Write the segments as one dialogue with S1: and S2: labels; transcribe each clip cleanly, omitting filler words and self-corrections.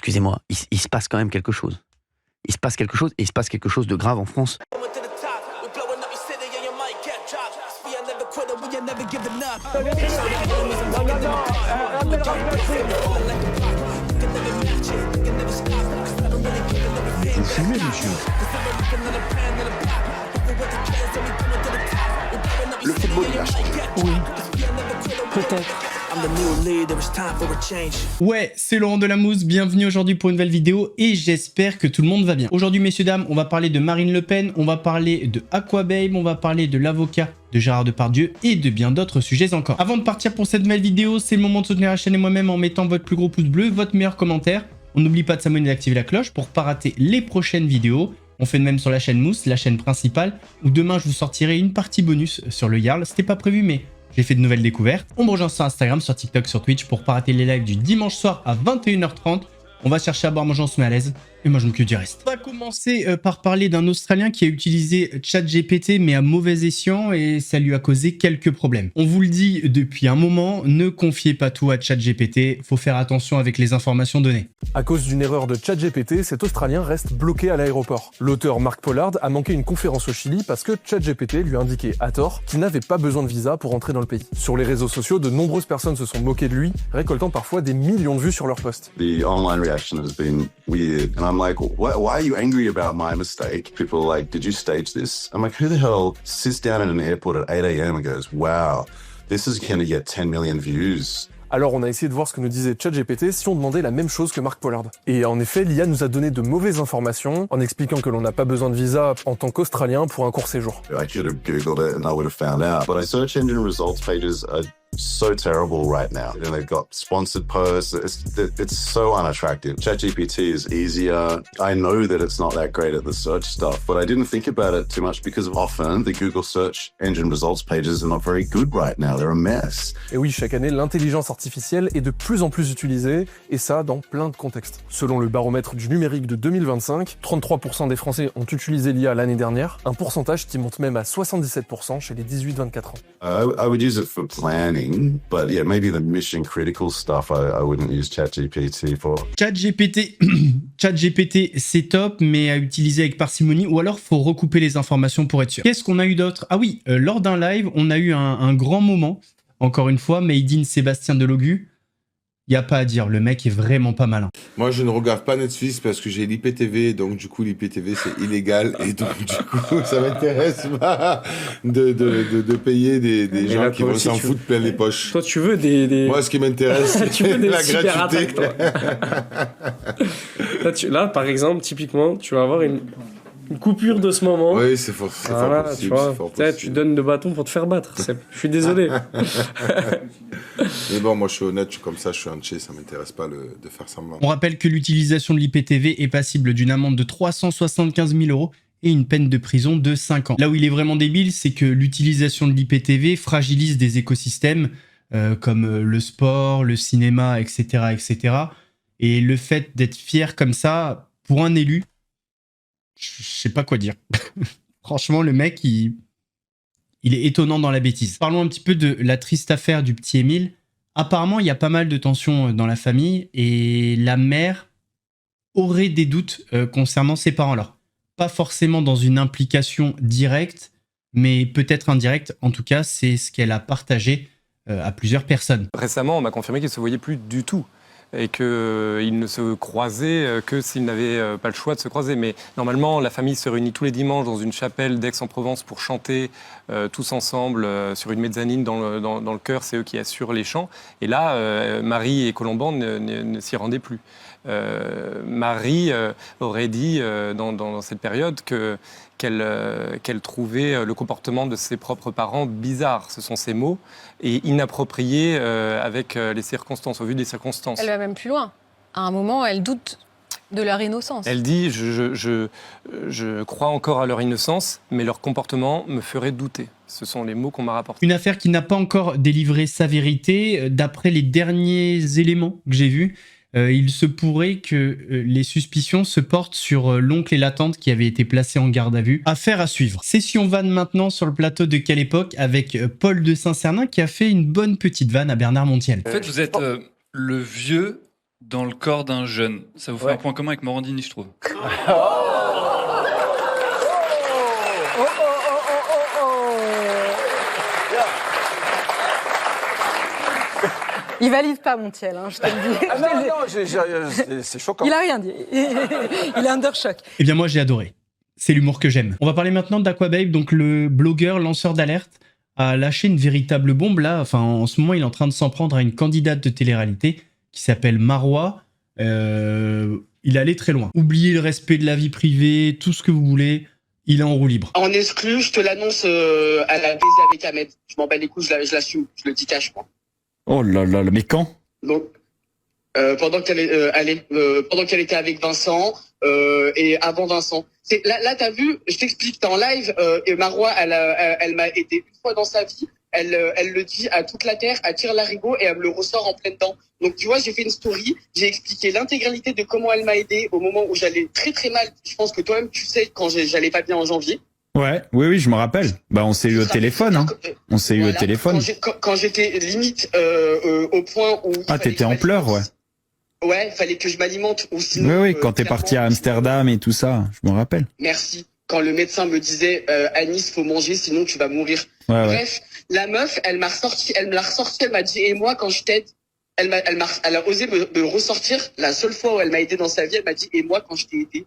S1: excusez-moi, il se passe quand même quelque chose. Il se passe quelque chose, et il se passe quelque chose de grave en France.
S2: Vous fumez, monsieur?
S3: Le football, il a changé.
S2: Oui, peut-être.
S4: Ouais, c'est Laurent Delamousse, bienvenue aujourd'hui pour une nouvelle vidéo et j'espère que tout le monde va bien. Aujourd'hui, messieurs, dames, on va parler de Marine Le Pen, on va parler de Aquababe, on va parler de l'avocat de Gérard Depardieu et de bien d'autres sujets encore. Avant de partir pour cette nouvelle vidéo, c'est le moment de soutenir la chaîne et moi-même en mettant votre plus gros pouce bleu, votre meilleur commentaire. On n'oublie pas de s'abonner et d'activer la cloche pour pas rater les prochaines vidéos. On fait de même sur la chaîne Mousse, la chaîne principale, où demain je vous sortirai une partie bonus sur le Jarl. C'était pas prévu, mais j'ai fait de nouvelles découvertes. On me rejoint sur Instagram, sur TikTok, sur Twitch pour pas rater les lives du dimanche soir à 21h30. On va chercher à boire, manger, on se met à l'aise. Et moi, je m'occupe du reste. On va commencer par parler d'un Australien qui a utilisé ChatGPT, mais à mauvais escient, et ça lui a causé quelques problèmes. On vous le dit depuis un moment, ne confiez pas tout à ChatGPT. Faut faire attention avec les informations données.
S5: À cause d'une erreur de ChatGPT, cet Australien reste bloqué à l'aéroport. L'auteur Mark Pollard a manqué une conférence au Chili parce que ChatGPT lui a indiqué, à tort, qu'il n'avait pas besoin de visa pour entrer dans le pays. Sur les réseaux sociaux, de nombreuses personnes se sont moquées de lui, récoltant parfois des millions de vues sur leur post.
S6: The online reaction has been weird, and I'm like, why are you angry about my mistake? People are like, did you stage this? I'm like, who the hell sits down at an airport at 8 a.m. and goes, wow, this is going to get 10 million views?
S5: Alors on a essayé de voir ce que nous disait ChatGPT si on demandait la même chose que Mark Pollard. Et en effet, l'IA nous a donné de mauvaises informations en expliquant que l'on n'a pas besoin de visa en tant qu'Australien pour un court séjour.
S6: I could have Googled it and I would have found out. But search engine results pages are so terrible right now. And they've got sponsored posts. It's so unattractive. ChatGPT is easier. I know that it's not that great at the search stuff, but I didn't think about it too much because often the Google search engine results pages are not very good right now. They're a mess.
S5: Et oui, chaque année, l'intelligence artificielle est de plus en plus utilisée, et ça dans plein de contextes. Selon le baromètre du numérique de 2025, 33% des Français ont utilisé l'IA l'année dernière, un pourcentage qui monte même à 77% chez les 18-24 ans.
S6: I would use it for planning, but yeah, maybe the mission critical stuff I wouldn't use ChatGPT for.
S4: ChatGPT, c'est top, mais à utiliser avec parcimonie, ou alors faut recouper les informations pour être sûr. Qu'est-ce qu'on a eu d'autre? Ah oui, lors d'un live, on a eu un grand moment, encore une fois, made in Sébastien Delogu. Y a pas à dire, le mec est vraiment pas malin.
S7: Moi, je ne regarde pas Netflix parce que j'ai l'IPTV, donc du coup, l'IPTV, c'est illégal. Et donc, du coup, ça m'intéresse pas de payer des gens
S8: là,
S7: qui vont s'en foutre plein les poches.
S8: Toi, tu veux des...
S7: Moi, ce qui m'intéresse,
S8: tu veux
S7: c'est
S8: des
S7: la
S8: super
S7: gratuité.
S8: Attaques, toi. Là, par exemple, typiquement, tu vas avoir une coupure de ce moment.
S7: Oui, c'est fort
S8: voilà,
S7: possible.
S8: tu vois,
S7: fort possible.
S8: tu donnes le bâton pour te faire battre. Je suis désolé.
S7: Mais bon, moi, je suis honnête, je suis comme ça, je suis entier, ça m'intéresse pas de faire semblant.
S4: On rappelle que l'utilisation de l'IPTV est passible d'une amende de 375 000 € et une peine de prison de 5 ans. Là où il est vraiment débile, c'est que l'utilisation de l'IPTV fragilise des écosystèmes comme le sport, le cinéma, etc., etc. Et le fait d'être fier comme ça, pour un élu, je sais pas quoi dire. Franchement, le mec, il est étonnant dans la bêtise. Parlons un petit peu de la triste affaire du petit Émile. Apparemment, il y a pas mal de tensions dans la famille et la mère aurait des doutes concernant ses parents. Alors, pas forcément dans une implication directe, mais peut-être indirecte. En tout cas, c'est ce qu'elle a partagé à plusieurs personnes.
S9: Récemment, on m'a confirmé qu'ils ne se voyaient plus du tout et qu'ils ne se croisaient que s'ils n'avaient pas le choix de se croiser. Mais normalement, la famille se réunit tous les dimanches dans une chapelle d'Aix-en-Provence pour chanter tous ensemble sur une mezzanine dans le chœur. C'est eux qui assurent les chants. Et là, Marie et Colomban ne s'y rendaient plus. Marie aurait dit dans cette période qu'elle trouvait le comportement de ses propres parents bizarre, ce sont ses mots, et inapproprié avec les circonstances, au vu des circonstances.
S10: Elle va même plus loin. À un moment, elle doute de leur innocence.
S9: Elle dit je crois encore à leur innocence, mais leur comportement me ferait douter. Ce sont les mots qu'on m'a rapportés.
S4: Une affaire qui n'a pas encore délivré sa vérité. D'après les derniers éléments que j'ai vus, il se pourrait que les suspicions se portent sur l'oncle et la tante qui avaient été placés en garde à vue. Affaire à suivre. Session vanne maintenant sur le plateau de Quelle Époque avec Paul de Saint-Cernin qui a fait une bonne petite vanne à Bernard Montiel.
S11: En fait, vous êtes le vieux dans le corps d'un jeune. Ça vous fait un point commun avec Morandini, je trouve.
S12: Il valide pas, Montiel, hein, je te le dis.
S2: Ah non, c'est choquant.
S12: Il a rien dit. Il est under choc.
S4: Eh bien moi j'ai adoré. C'est l'humour que j'aime. On va parler maintenant d'Aquababe, donc le blogueur lanceur d'alerte a lâché une véritable bombe là. Enfin en ce moment il est en train de s'en prendre à une candidate de télé-réalité qui s'appelle Marois. Il allait très loin. Oubliez le respect de la vie privée, tout ce que vous voulez. Il est en roue libre.
S13: En exclu, je te l'annonce à la baiser avec Ahmed. Je m'en bats les couilles, je l'assume. Je le dis cash, moi.
S2: Oh là là, mais quand?
S13: Donc, pendant qu'elle était avec Vincent et avant Vincent. Là, t'as vu, je t'explique, t'es en live. Et Marois, elle m'a aidé une fois dans sa vie. Elle le dit à toute la terre, à tire-larigot, et elle me le ressort en pleine dent. Donc tu vois, j'ai fait une story, j'ai expliqué l'intégralité de comment elle m'a aidé au moment où j'allais très très mal. Je pense que toi-même tu sais quand j'allais pas bien en janvier.
S2: Ouais, oui, je me rappelle. Bah, on s'est eu au téléphone, hein. On s'est eu au téléphone.
S13: Quand j'étais limite au point où...
S2: Ah, t'étais en pleurs, ouais.
S13: Ouais, fallait que je m'alimente ou sinon...
S2: Oui, quand t'es parti à Amsterdam et tout ça, je me rappelle.
S13: Merci. Quand le médecin me disait Anis, faut manger, sinon tu vas mourir.
S2: Ouais,
S13: bref, la meuf, elle me l'a ressorti, elle m'a dit, et moi, quand je t'aide, elle a osé me ressortir. La seule fois où elle m'a aidé dans sa vie, elle m'a dit, et moi, quand je t'ai aidé,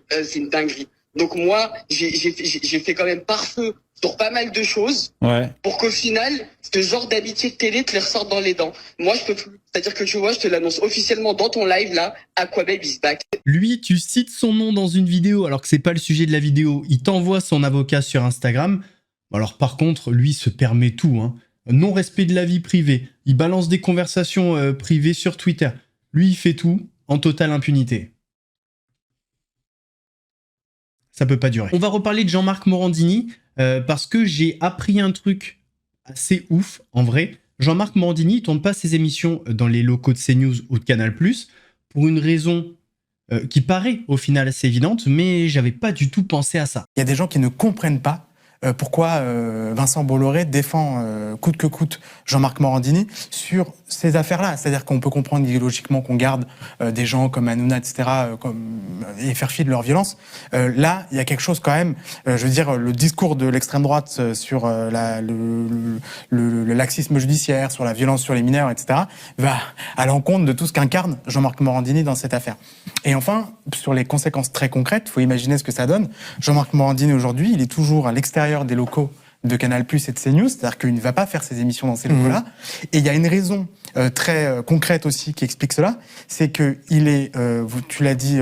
S13: c'est une dinguerie. Donc moi, j'ai fait quand même pare-feu sur pas mal de choses, pour qu'au final, ce genre d'amitié de télé te les ressorte dans les dents. Moi, je peux plus. C'est-à-dire que tu vois, je te l'annonce officiellement dans ton live là, Aquababe is back.
S4: Lui, tu cites son nom dans une vidéo alors que c'est pas le sujet de la vidéo. Il t'envoie son avocat sur Instagram. Alors par contre, lui se permet tout, hein. Non-respect de la vie privée. Il balance des conversations privées sur Twitter. Lui, il fait tout en totale impunité. Ça peut pas durer. On va reparler de Jean-Marc Morandini parce que j'ai appris un truc assez ouf, en vrai. Jean-Marc Morandini ne tourne pas ses émissions dans les locaux de CNews ou de Canal+, pour une raison qui paraît au final assez évidente, mais j'avais pas du tout pensé à ça.
S14: Il y a des gens qui ne comprennent pas pourquoi Vincent Bolloré défend coûte que coûte Jean-Marc Morandini sur ces affaires-là. C'est-à-dire qu'on peut comprendre idéologiquement qu'on garde des gens comme Hanouna, etc., et faire fi de leur violence. Là, il y a quelque chose quand même, je veux dire, le discours de l'extrême droite sur le laxisme judiciaire, sur la violence sur les mineurs, etc., va à l'encontre de tout ce qu'incarne Jean-Marc Morandini dans cette affaire. Et enfin, sur les conséquences très concrètes, il faut imaginer ce que ça donne. Jean-Marc Morandini, aujourd'hui, il est toujours à l'extérieur des locaux de Canal+ et de CNews, c'est-à-dire qu'il ne va pas faire ses émissions dans ces locaux-là. Et il y a une raison très concrète aussi qui explique cela, c'est que il est, tu l'as dit,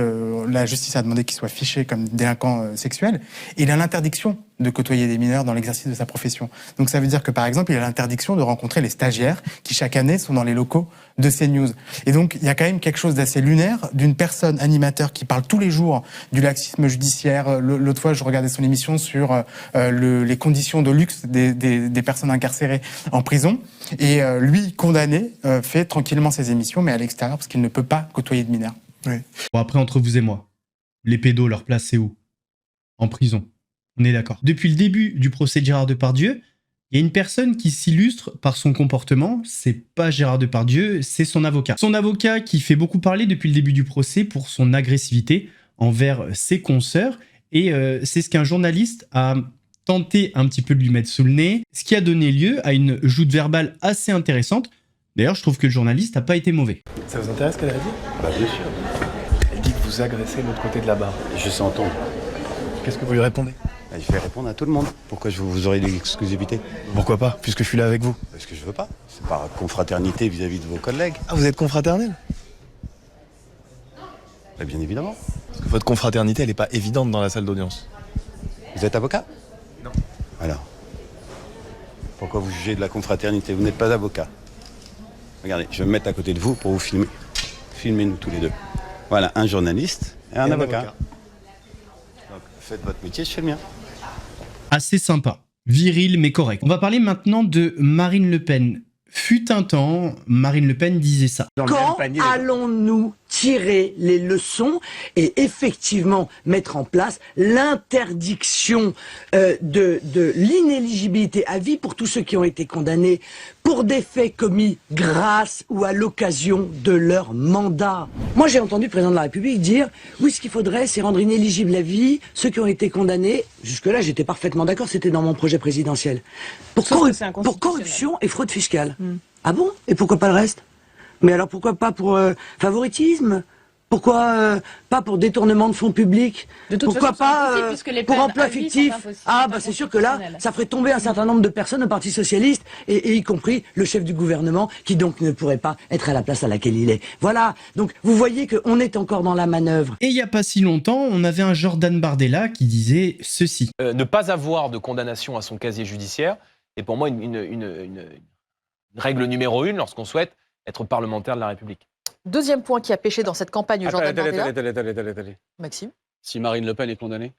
S14: la justice a demandé qu'il soit fiché comme délinquant sexuel, et il a l'interdiction de côtoyer des mineurs dans l'exercice de sa profession. Donc ça veut dire que par exemple, il a l'interdiction de rencontrer les stagiaires qui chaque année sont dans les locaux de CNews. Et donc il y a quand même quelque chose d'assez lunaire d'une personne animateur qui parle tous les jours du laxisme judiciaire. L'autre fois, je regardais son émission sur les conditions de luxe des personnes incarcérées en prison, et lui, condamné, fait tranquillement ses émissions, mais à l'extérieur, parce qu'il ne peut pas côtoyer de mineurs. Oui.
S4: Bon, après, entre vous et moi, les pédos, leur place, c'est où? En prison. On est d'accord. Depuis le début du procès de Gérard Depardieu, il y a une personne qui s'illustre par son comportement. C'est pas Gérard Depardieu, c'est son avocat. Son avocat qui fait beaucoup parler depuis le début du procès pour son agressivité envers ses consoeurs. Et c'est ce qu'un journaliste a tenté un petit peu de lui mettre sous le nez, ce qui a donné lieu à une joute verbale assez intéressante. D'ailleurs, je trouve que le journaliste n'a pas été mauvais.
S15: Ça vous intéresse ce qu'elle a dit?
S6: Bah bien sûr.
S15: Elle dit que vous agressez l'autre côté de la barre.
S6: Je sais entendre.
S15: Qu'est-ce que vous lui répondez?
S6: Je vais répondre à tout le monde. Pourquoi vous aurez l'exclusivité?
S15: Pourquoi pas, puisque je suis là avec vous?
S6: Parce que je veux pas. C'est par confraternité vis-à-vis de vos collègues.
S15: Ah, vous êtes confraternel?
S6: Bah, bien évidemment.
S15: Parce que votre confraternité, elle n'est pas évidente dans la salle d'audience.
S6: Vous êtes avocat?
S15: Non.
S6: Alors, pourquoi vous jugez de la confraternité? Vous n'êtes pas avocat. Regardez, je vais me mettre à côté de vous pour vous filmer. Filmez-nous tous les deux. Voilà, un journaliste et un avocat. Donc, faites votre métier, je fais le mien.
S4: Assez sympa. Viril mais correct. On va parler maintenant de Marine Le Pen. Fut un temps, Marine Le Pen disait ça.
S16: Quand allons-nous tirer les leçons et effectivement mettre en place l'interdiction de l'inéligibilité à vie pour tous ceux qui ont été condamnés pour des faits commis grâce ou à l'occasion de leur mandat. Moi, j'ai entendu le président de la République dire « Oui, ce qu'il faudrait, c'est rendre inéligible à vie ceux qui ont été condamnés. » Jusque-là, j'étais parfaitement d'accord, c'était dans mon projet présidentiel. Pour corruption et fraude fiscale. Ah bon? Et pourquoi pas le reste? Mais alors pourquoi pas pour favoritisme? Pourquoi pas pour détournement de fonds publics? Pourquoi pas pour emploi fictif? Ah bah c'est sûr que là, ça ferait tomber un certain nombre de personnes au Parti Socialiste, et y compris le chef du gouvernement, qui donc ne pourrait pas être à la place à laquelle il est. Voilà, donc vous voyez qu'on est encore dans la manœuvre.
S4: Et il n'y a pas si longtemps, on avait un Jordan Bardella qui disait ceci.
S17: Ne pas avoir de condamnation à son casier judiciaire est pour moi une règle numéro 1 lorsqu'on souhaite être parlementaire de la République.
S18: Deuxième point qui a pêché dans cette campagne Jordan Bardella.
S17: Attendez.
S18: Maxime.
S19: Si Marine Le Pen est condamnée?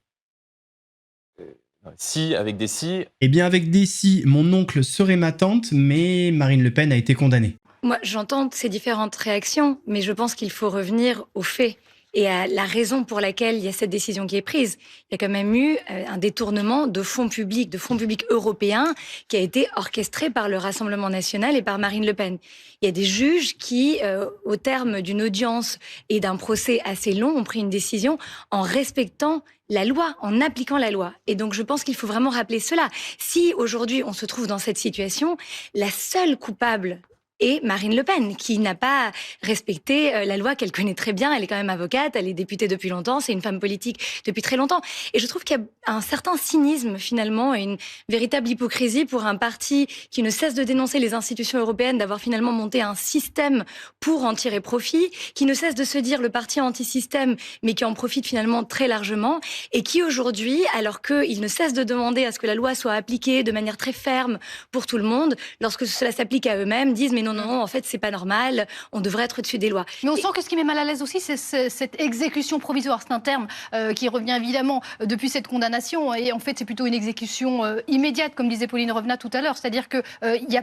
S17: Si, avec des si.
S4: Eh bien, avec des si, mon oncle serait ma tante, mais Marine Le Pen a été condamnée.
S20: Moi, j'entends ces différentes réactions, mais je pense qu'il faut revenir aux faits et à la raison pour laquelle il y a cette décision qui est prise. Il y a quand même eu un détournement de fonds publics européens qui a été orchestré par le Rassemblement national et par Marine Le Pen. Il y a des juges qui, au terme d'une audience et d'un procès assez long, ont pris une décision en respectant la loi, en appliquant la loi. Et donc, je pense qu'il faut vraiment rappeler cela. Si aujourd'hui, on se trouve dans cette situation, la seule coupable et Marine Le Pen, qui n'a pas respecté la loi qu'elle connaît très bien. Elle est quand même avocate, elle est députée depuis longtemps, c'est une femme politique depuis très longtemps. Et je trouve qu'il y a un certain cynisme, finalement, et une véritable hypocrisie pour un parti qui ne cesse de dénoncer les institutions européennes, d'avoir finalement monté un système pour en tirer profit, qui ne cesse de se dire le parti anti-système, mais qui en profite finalement très largement, et qui aujourd'hui, alors qu'il ne cesse de demander à ce que la loi soit appliquée de manière très ferme pour tout le monde, lorsque cela s'applique à eux-mêmes, disent mais non, en fait, c'est pas normal, on devrait être au-dessus des lois.
S21: Mais on sent que ce qui met mal à l'aise aussi, c'est cette exécution provisoire. C'est un terme qui revient évidemment depuis cette condamnation, et en fait, c'est plutôt une exécution immédiate, comme disait Pauline Revenat tout à l'heure. C'est-à-dire que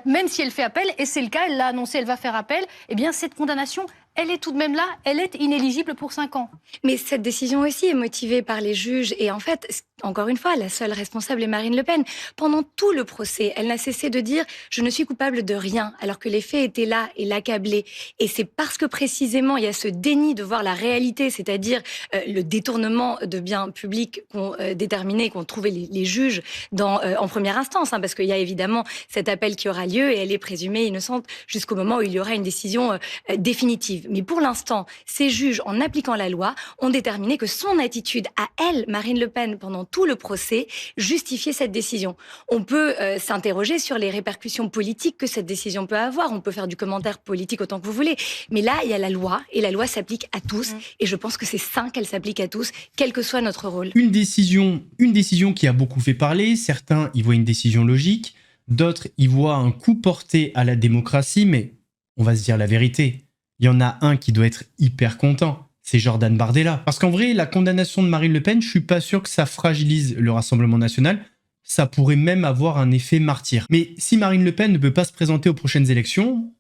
S21: même si elle fait appel, et c'est le cas, elle l'a annoncé, elle va faire appel, eh bien, cette condamnation, elle est tout de même là, elle est inéligible pour 5 ans.
S20: Mais cette décision aussi est motivée par les juges. Et en fait, encore une fois, la seule responsable est Marine Le Pen. Pendant tout le procès, elle n'a cessé de dire « je ne suis coupable de rien », alors que les faits étaient là et l'accablés. Et c'est parce que précisément, il y a ce déni de voir la réalité, c'est-à-dire le détournement de biens publics qu'ont déterminé, qu'ont trouvé les juges en première instance, parce qu'il y a évidemment cet appel qui aura lieu et elle est présumée innocente jusqu'au moment où il y aura une décision définitive. Mais pour l'instant, ces juges, en appliquant la loi, ont déterminé que son attitude à elle, Marine Le Pen, pendant tout le procès, justifiait cette décision. On peut s'interroger sur les répercussions politiques que cette décision peut avoir. On peut faire du commentaire politique autant que vous voulez. Mais là, il y a la loi, et la loi s'applique à tous. Et je pense que c'est sain qu'elle s'applique à tous, quel que soit notre rôle.
S4: Une décision qui a beaucoup fait parler. Certains y voient une décision logique. D'autres y voient un coup porté à la démocratie. Mais on va se dire la vérité. Il y en a un qui doit être hyper content, c'est Jordan Bardella. Parce qu'en vrai, la condamnation de Marine Le Pen, je suis pas sûr que ça fragilise le Rassemblement national. Ça pourrait même avoir un effet martyr. Mais si Marine Le Pen ne peut pas se présenter aux prochaines élections,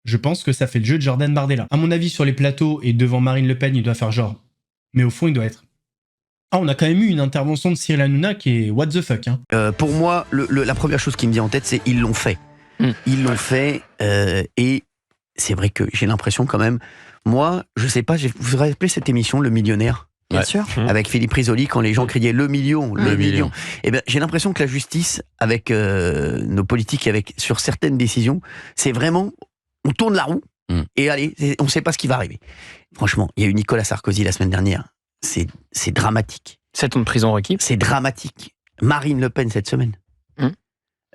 S4: je pense que ça fait le jeu de Jordan Bardella. À mon avis, sur les plateaux et devant Marine Le Pen, il doit faire genre. Mais au fond, il doit être. Ah, on a quand même eu une intervention de Cyril Hanouna qui est what the fuck.
S1: Pour moi, la première chose qui me vient en tête, c'est ils l'ont fait. Ils l'ont fait et c'est vrai que j'ai l'impression quand même, moi, je sais pas, vous vous rappelez cette émission, Le Millionnaire?
S10: Bien sûr.
S1: Avec Philippe Risoli, quand les gens criaient le million. Eh ben, j'ai l'impression que la justice, avec nos politiques, sur certaines décisions, c'est vraiment, on tourne la roue, et allez, on sait pas ce qui va arriver. Franchement, il y a eu Nicolas Sarkozy la semaine dernière. C'est dramatique.
S22: 7 ans de prison requis.
S1: C'est dramatique. Marine Le Pen cette semaine.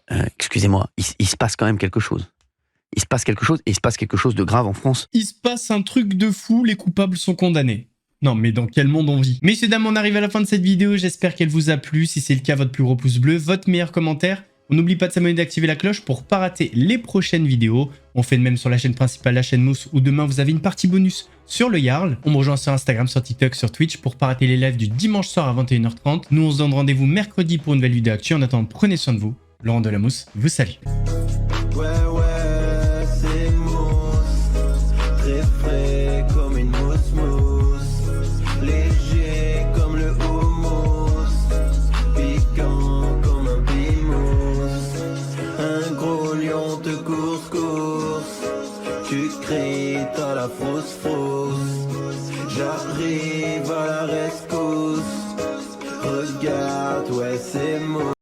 S1: Excusez-moi, il se passe quand même quelque chose. Il se passe quelque chose, et il se passe quelque chose de grave en France.
S4: Il se passe un truc de fou, les coupables sont condamnés. Non, mais dans quel monde on vit? Messieurs, dames, on arrive à la fin de cette vidéo, j'espère qu'elle vous a plu. Si c'est le cas, votre plus gros pouce bleu, votre meilleur commentaire. On n'oublie pas de s'abonner et d'activer la cloche pour pas rater les prochaines vidéos. On fait de même sur la chaîne principale, la chaîne Mousse, où demain vous avez une partie bonus sur le Yarl. On me rejoint sur Instagram, sur TikTok, sur Twitch pour pas rater les lives du dimanche soir à 21h30. Nous, on se donne rendez-vous mercredi pour une nouvelle vidéo actu. En attendant, prenez soin de vous. Laurent Delamousse vous salue.
S23: Un gros lion te
S19: J'arrive à la rescousse. Regarde, ouais, c'est moi.